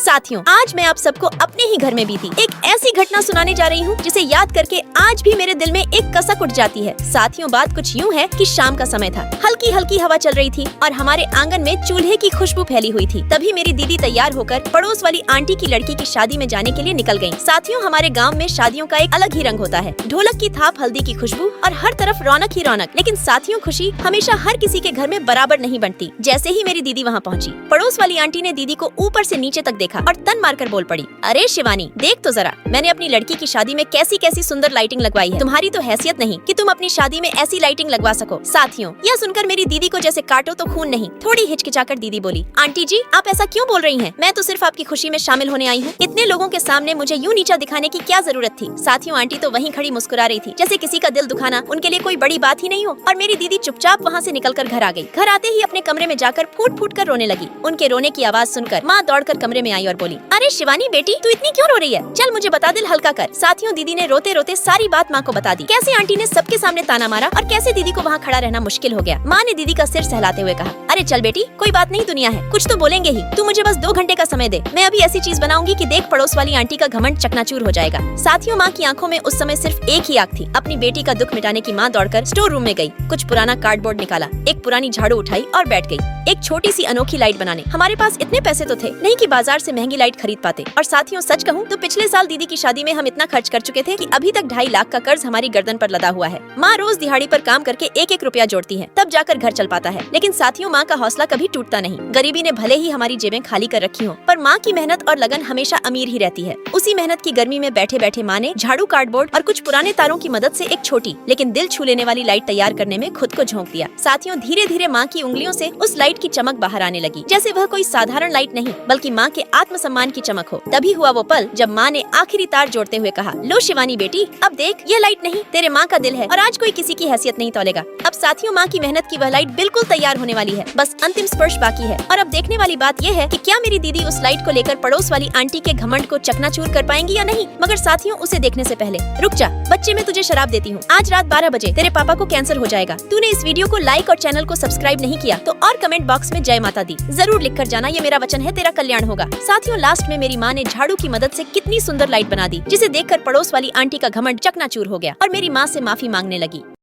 साथियों, आज मैं आप सबको अपने ही घर में बीती एक ऐसी घटना सुनाने जा रही हूँ जिसे याद करके आज भी मेरे दिल में एक कसक उठ जाती है। साथियों, बात कुछ यूँ है कि शाम का समय था, हल्की हल्की हवा चल रही थी और हमारे आंगन में चूल्हे की खुशबू फैली हुई थी। तभी मेरी दीदी तैयार होकर पड़ोस वाली आंटी की लड़की की शादी में जाने के लिए निकल गयी। साथियों, हमारे गाँव में शादियों का एक अलग ही रंग होता है, ढोलक की थाप, हल्दी की खुशबू और हर तरफ रौनक ही रौनक। लेकिन साथियों, खुशी हमेशा हर किसी के घर में बराबर नहीं बनती। जैसे ही मेरी दीदी वहाँ पहुँची, पड़ोस वाली आंटी ने दीदी को ऊपर से नीचे तक देखा और तन मारकर बोल पड़ी, अरे शिवानी, देख तो जरा, मैंने अपनी लड़की की शादी में कैसी कैसी सुंदर लाइटिंग लगवाई है। तुम्हारी तो हैसियत नहीं कि तुम अपनी शादी में ऐसी लाइटिंग लगवा सको। साथियों, यह सुनकर मेरी दीदी को जैसे काटो तो खून नहीं, थोड़ी हिचकिचाकर दीदी बोली, आंटी जी, आप ऐसा क्यों बोल रही हैं? मैं तो सिर्फ आपकी खुशी में शामिल होने आई हूँ। इतने लोगों के सामने मुझे यूँ नीचा दिखाने की क्या जरूरत थी? साथियों, आंटी तो वहीं खड़ी मुस्कुरा रही थी, जैसे किसी का दिल दुखाना उनके लिए कोई बड़ी बात ही नहीं हो। और मेरी दीदी चुपचाप वहाँ से निकलकर घर आ गई। घर आते ही अपने कमरे में जाकर फूट फूट कर रोने लगी। उनके रोने की आवाज सुनकर माँ दौड़कर कमरे में आई और बोली, अरे शिवानी बेटी, तू इतनी क्यों रो रही है? चल मुझे बता, दिल हल्का कर। साथियों, दीदी ने रोते रोते सारी बात माँ को बता दी। कैसे आंटी ने सबके सामने ताना मारा और कैसे दीदी को वहाँ खड़ा रहना मुश्किल हो गया। माँ ने दीदी का सिर सहलाते हुए कहा, अरे चल बेटी, कोई बात नहीं, दुनिया है, कुछ तो बोलेंगे ही। तू मुझे बस 2 घंटे का समय दे, मैं अभी ऐसी चीज बनाऊंगी कि देख पड़ोस वाली आंटी का घमंड चकनाचूर हो जाएगा। साथियों, माँ की आंखों में उस समय सिर्फ एक ही आग थी, अपनी बेटी का दुख मिटाने की। माँ दौड़कर स्टोर रूम में गई, कुछ पुराना कार्डबोर्ड निकाला, एक पुरानी झाड़ू उठाई और बैठ गई एक छोटी सी अनोखी लाइट बनाने। हमारे पास इतने पैसे तो थे नहीं कि बाजार से महंगी लाइट खरीद पाते। और साथियों, सच कहूँ तो पिछले साल दीदी की शादी में हम इतना खर्च कर चुके थे कि अभी तक 2.5 लाख का कर्ज हमारी गर्दन पर लदा हुआ है। माँ रोज दिहाड़ी पर काम करके 1-1 रुपया जोड़ती है, तब जाकर घर चल पाता है। लेकिन साथियों, माँ का हौसला कभी टूटता नहीं। गरीबी ने भले ही हमारी जेबें खाली कर रखी हो, पर माँ की मेहनत और लगन हमेशा अमीर ही रहती है। उसी मेहनत की गर्मी में बैठे बैठे माँ ने झाड़ू, कार्डबोर्ड और कुछ पुराने तारों की मदद से एक छोटी लेकिन दिल छू लेने वाली लाइट तैयार करने में खुद को झोंक दिया। साथियों, धीरे धीरे माँ की उंगलियों से उस लाइट की चमक बाहर आने लगी, जैसे वह कोई साधारण लाइट नहीं बल्कि माँ के आत्मसम्मान की चमक हो। तभी हुआ वो पल जब माँ ने आखिरी तार जोड़ते हुए कहा, लो शिवानी बेटी, अब देख, ये लाइट नहीं, तेरे माँ का दिल है और आज कोई किसी की हैसियत नहीं तौलेगा। अब साथियों, माँ की मेहनत की वह लाइट बिल्कुल तैयार होने वाली है, बस अंतिम स्पर्श बाकी है। और अब देखने वाली बात यह है कि क्या मेरी दीदी उस लाइट को लेकर पड़ोस वाली आंटी के घमंड को चकनाचूर कर पाएंगी या नहीं। मगर साथियों, उसे देखने से पहले रुक जा बच्चे, मैं तुझे शराब देती हूँ। आज रात 12 बजे तेरे पापा को कैंसर हो जाएगा। तूने इस वीडियो को लाइक और चैनल को सब्सक्राइब नहीं किया तो और कमेंट बॉक्स में जय माता दी जरूर लिख कर जाना, ये मेरा वचन है, तेरा कल्याण होगा। साथियों, लास्ट में मेरी माँ ने झाड़ू की मदद से कितनी सुंदर लाइट बना दी, जिसे देखकर पड़ोस वाली आंटी का घमंड चकनाचूर हो गया और मेरी माँ से माफी मांगने लगी।